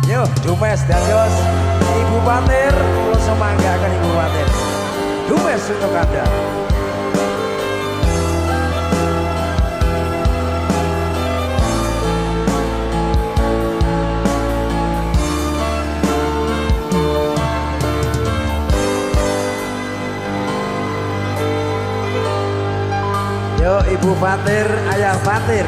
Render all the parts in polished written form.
Yo, Dumes dan Yos, Ibu Patir, lo semanggakan Ibu Patir. Dumes untuk Anda. Yo, Ibu Patir, Ayah Patir.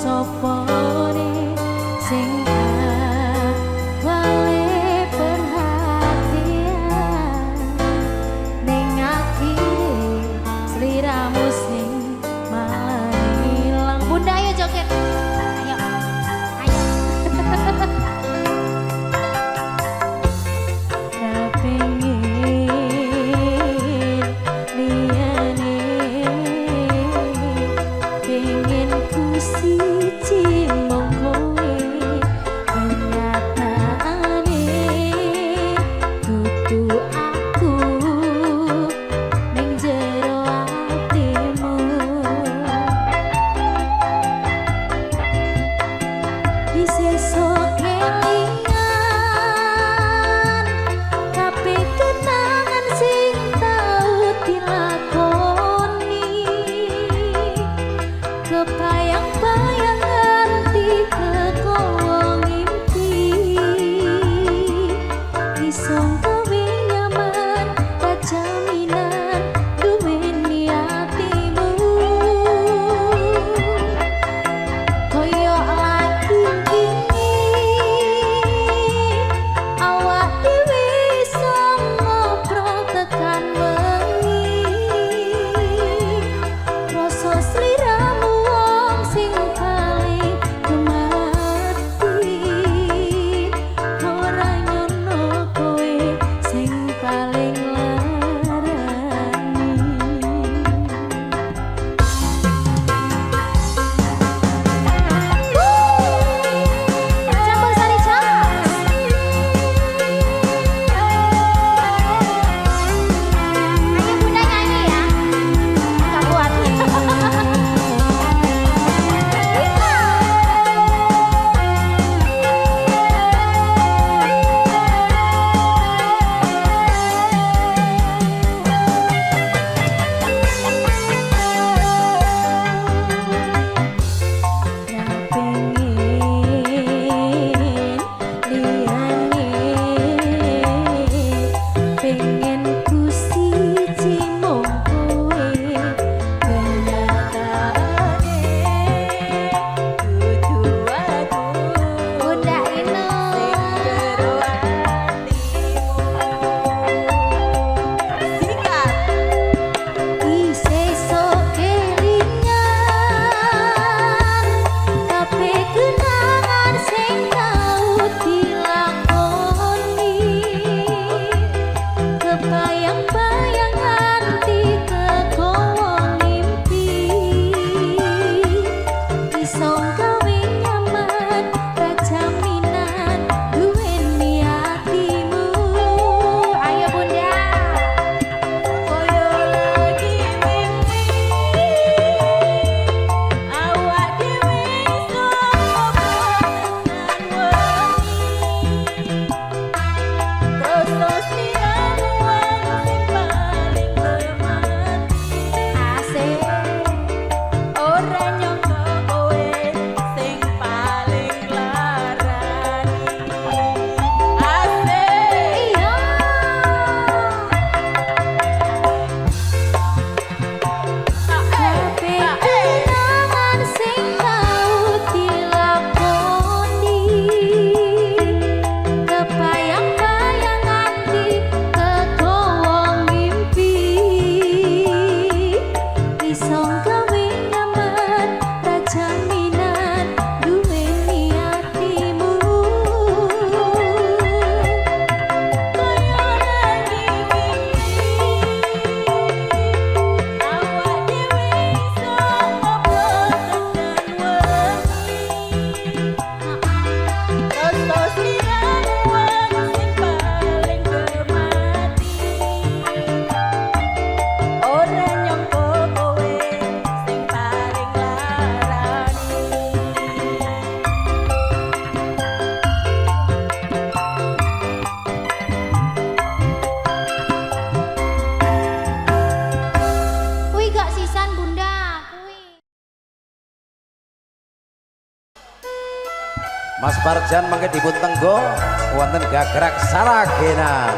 Sopo-sopone sing wale perhatian ning akhire sliramu sing malah hilang. Bunda ayo joget. Ayo. Ayo. Kepingin liyane pengen ku siji mong kowe kenyataane dudu aku ning jero atimu disesok kelingan kabeh kenangan sing tau dilakoni kebayang-bayang nganti kekowo ngimpi iso gawe nyaman kajaminan duweni atimu koyo lagi ini Parjan mangke dipun tenggo wonten gagrak saragenan.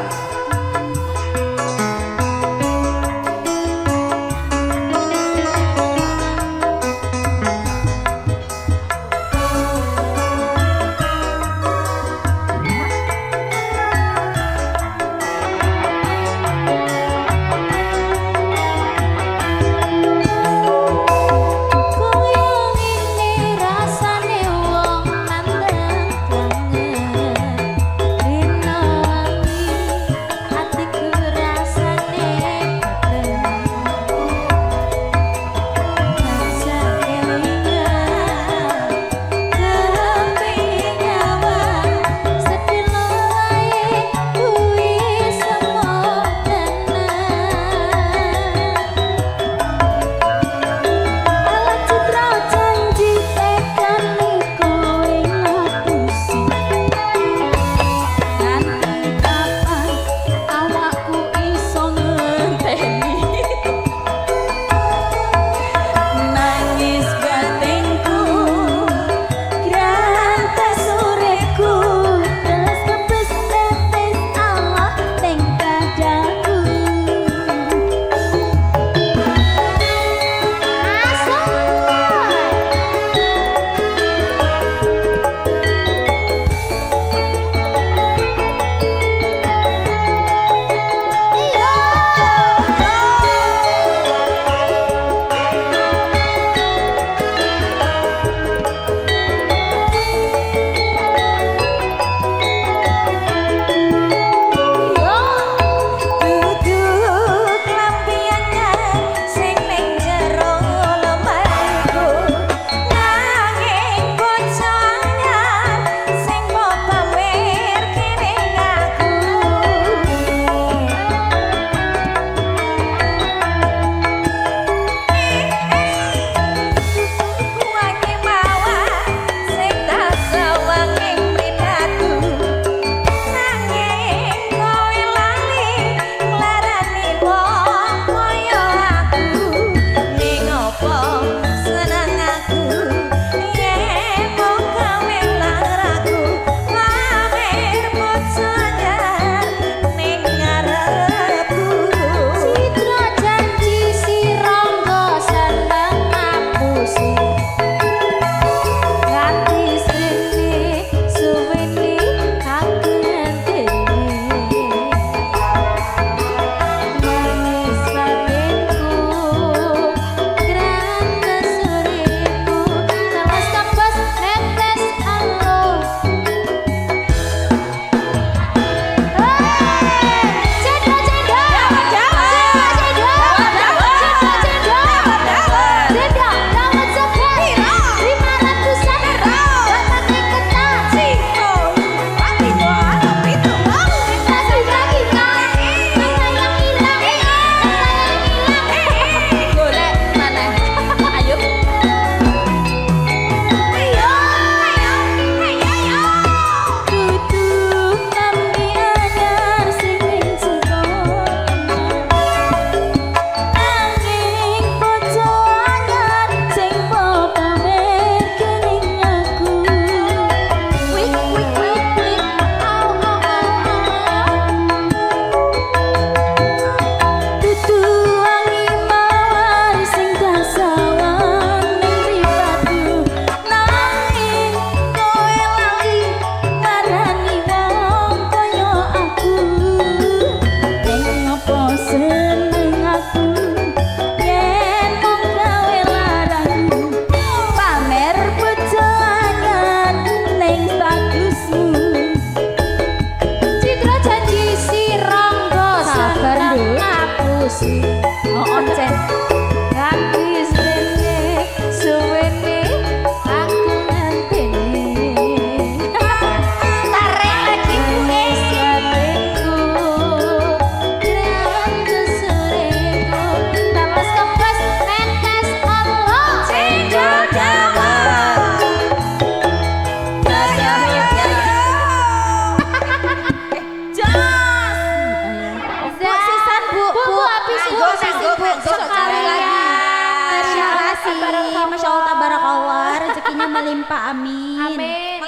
Masya Allah tabarakallah rezekinya melimpah amin. Amin.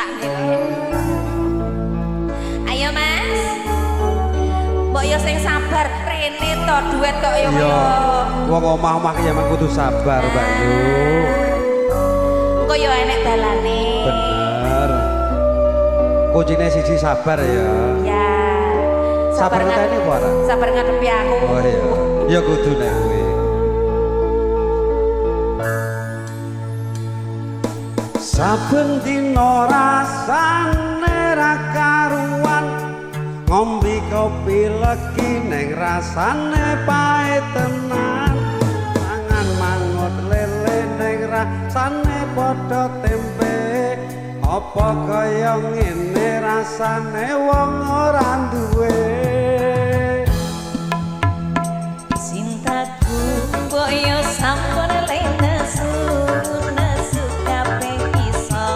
tak ayo Mas mbok yo sing sabar rene to duet kok yo Iya, wong omah-omah ki emang kudu sabar, Mbak Yu. kok yo enek dalane Bener. Kucine siji sabar ya. ya Sabar ngenteni apa ora? sabar ngadepi aku Oh iya. Ya kudu nek kuwi. Saben dina rasane ra karuan, ngombe kopi legi ning rasane pahit tenan, mangan mangut lele ning rasane padha tempe, apa kaya ngene rasane wong ora duwe. cintaku mbok yo sampun lenesu nesu kabeh iso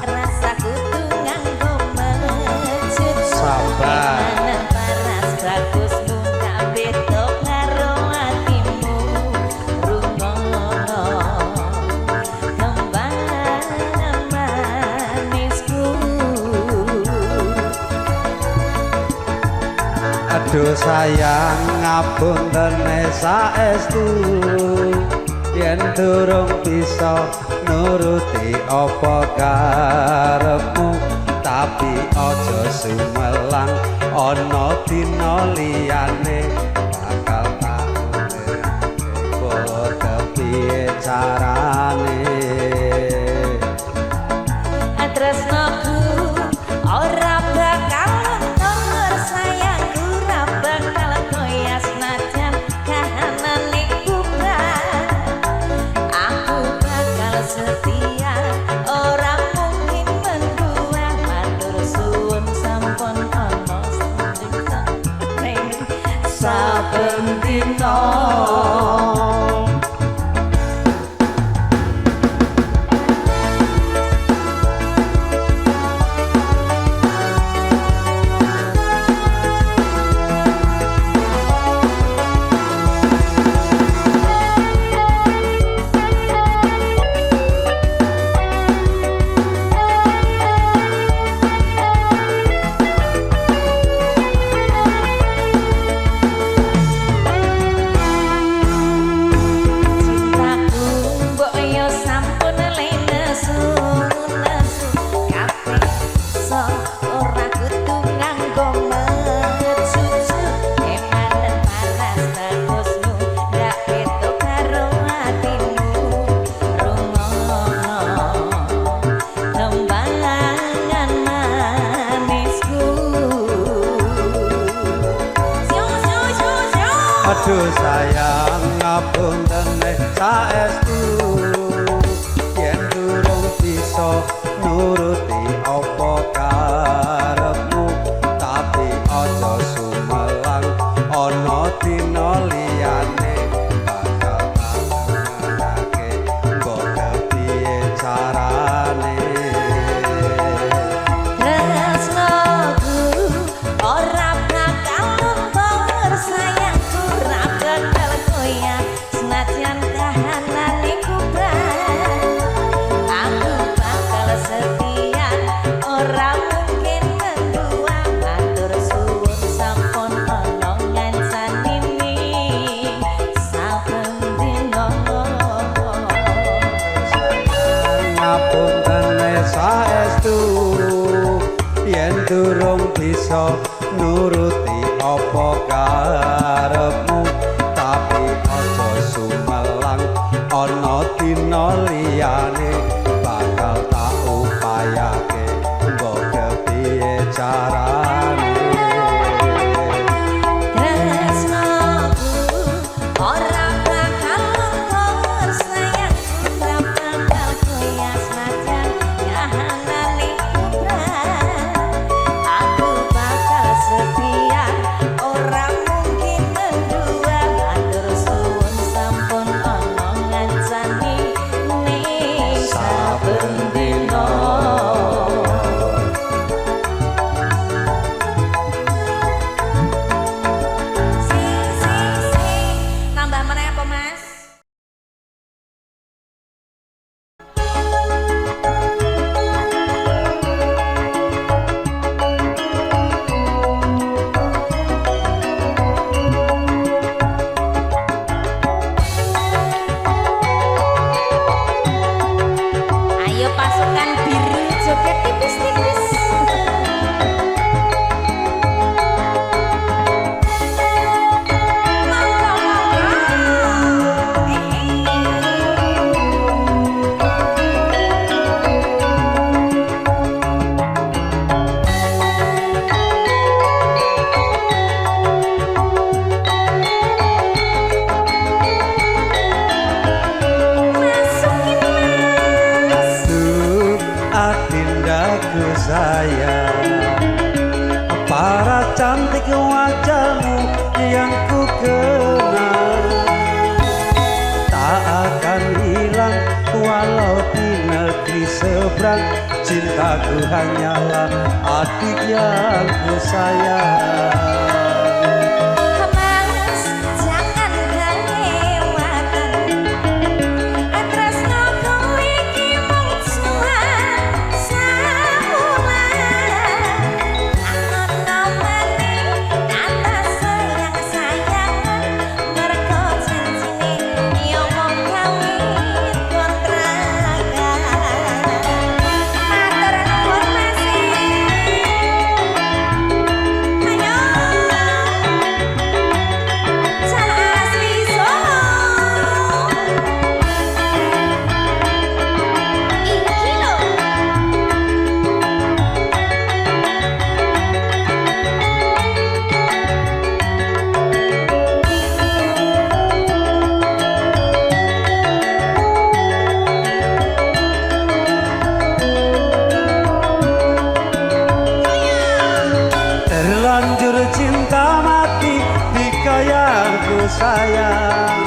rasaku tuh nganggo mecut Sabar. Emanan paras bagusmu gak beda karo atimu rungono kembangan manisku Aduh sayang ngapuntene saestu, yen durung bisa nuruti apa karepmu, tapi aja sumelang ana dina liyane bakal tak urip kepiye carane. tresnoku ora bakal nomor sayangku ora bakal koyas najan kahanane kubran aku bakal setia ora mungkin mendua matur suwun sampun ana saben dina cintaku mbok yo sampun lenesu nesu kabeh so ora kudu nganggo mecucu emanen paras bagusmu gak beda karo atimu rungono kembangan manisku Aduh sayang ngapuntene saestu, yen durung bisa nuruti apa karepmu, tapi aja sumelang ana dina liyane bakal tanganake mbok kepiye carane. tresnoku ora bakal nomor sayangku ora bakal koyak senajan kahanane kubran aku bakal setia ora mungkin mendua matur suwun sampun ana ngancanini saben dina Ngapuntene saestu, yen durung bisa nuruti apa karepmu, tapi aja sumelang ana dina liyane bakal tak upayake mbok kepiye carane. tresnoku ora bakal nomor sayangku ora bakal koyas najan kahanane kubran aku bakal setia ora mungkin joget tipis-tipis. Adindaku sayang, para cantik wajahmu yang ku kenal tak akan hilang walau di negeri seberang. Cintaku hanyalah adik yang ku sayang. Terlanjur cinta mati di yang ku sayang,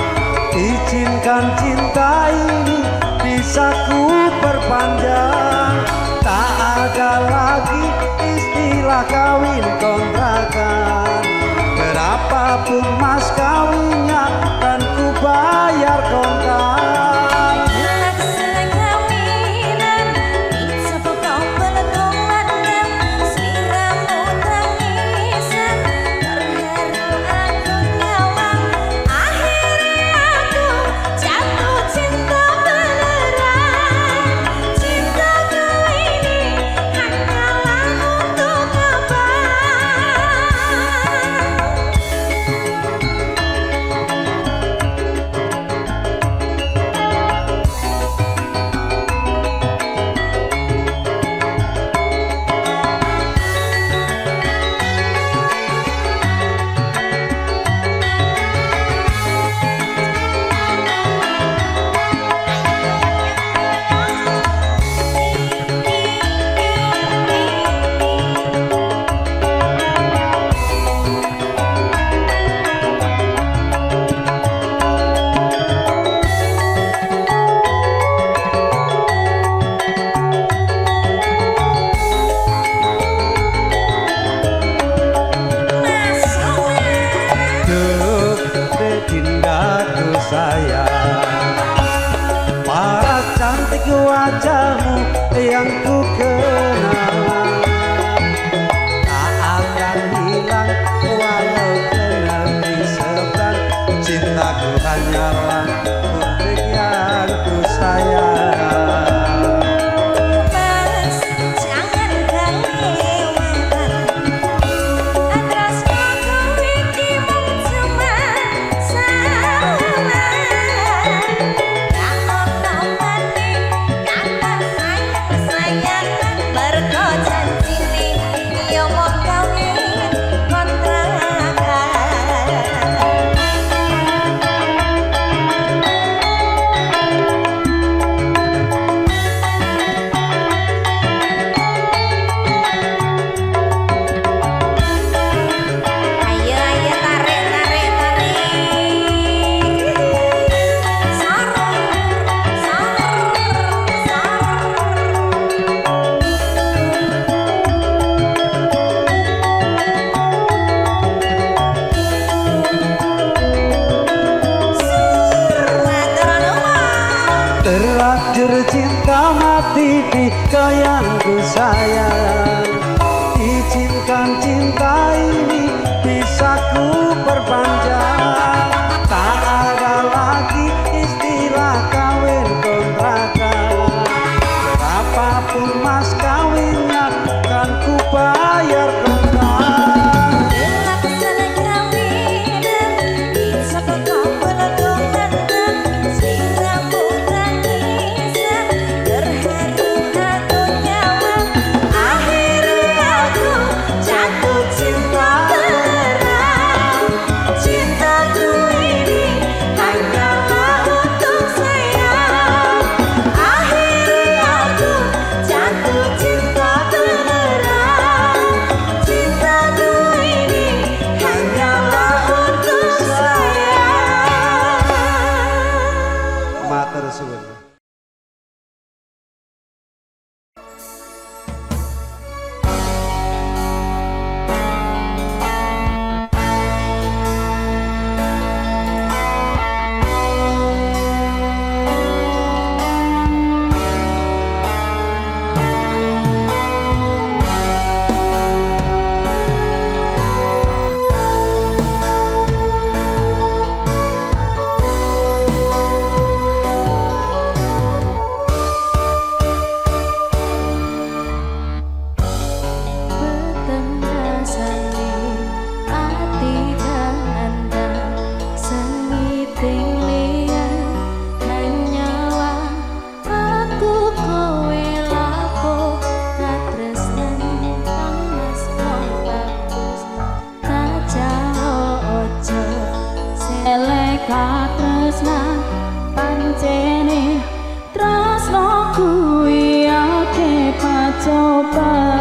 izinkan cinta ini bisa ku perpanjang. Tak ada lagi istilah kawin kontrakan, berapapun mas kawinnya kan ku bayar kontrakan. Dindaku sayang, para cantik wajahmu yang ku kenal tak akan hilang walau ke negeri seberang. Cintaku hanyalah untuk yang ku sayang. Terlanjur cinta mati di yang ku sayang, izinkan cinta ini bisa ku perpanjang. Tak ada lagi istilah kawin kontrakan, Berapapun mas kawinnya kan ku bayar kenal. Bila kesana kawinan bisa kau pelodongan sing rambut tangisan terharu aku nyawa akhirnya aku jatuh cinta beneran cintaku ini hanyalah untuk sayang akhirnya aku jatuh cinta beneran cintaku ini hanyalah untuk sayang. Matur suwun. Peteng rasane ati dandang sengiting liyan hanyawa aku kowe lapo katresnan kang mas wong bagus tajao ojo selek katresnan pancene tresno kuwi ake pacobaan.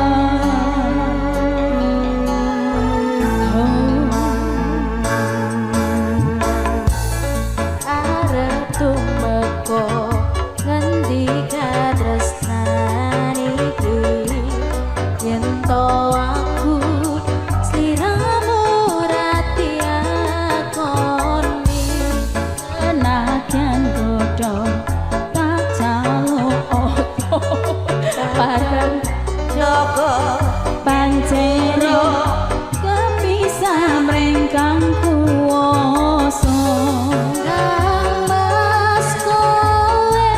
Arep tumeka ngendi katresnan iki yen to aku sliramu rati akoni enakan godhong tak jaluk bareng Logo pancene kepisah mrengkang kuwasa kang mas kowe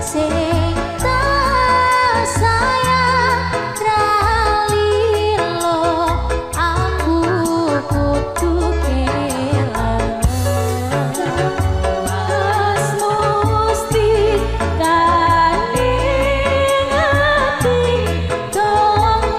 sing tak sayang ralilo aku kudu kelan mas musti kaning ati tolong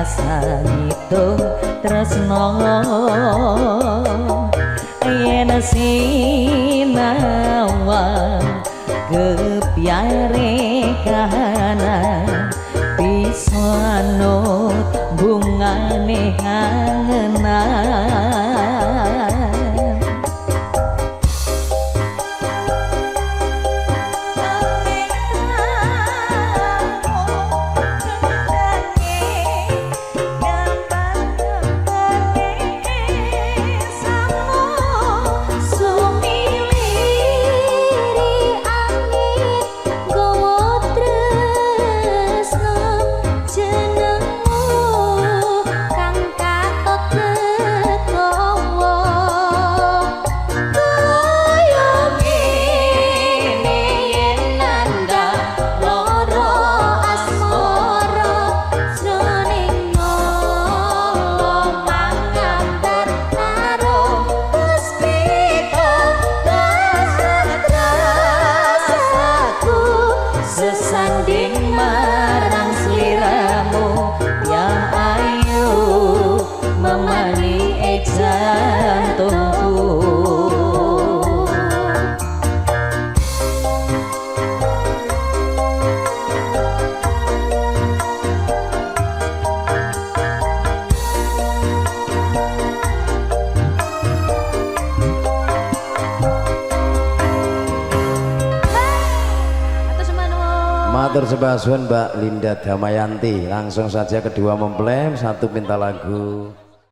rasa ngitung tresno yen sinawang kepiare kahanan bisa nut bungane angenan sesanding marang sliramu ya ayu memani jantungku. Matur sembah suwun Mbak Linda Damayanti. Langsung saja kedua mempelai satu pinta lagu.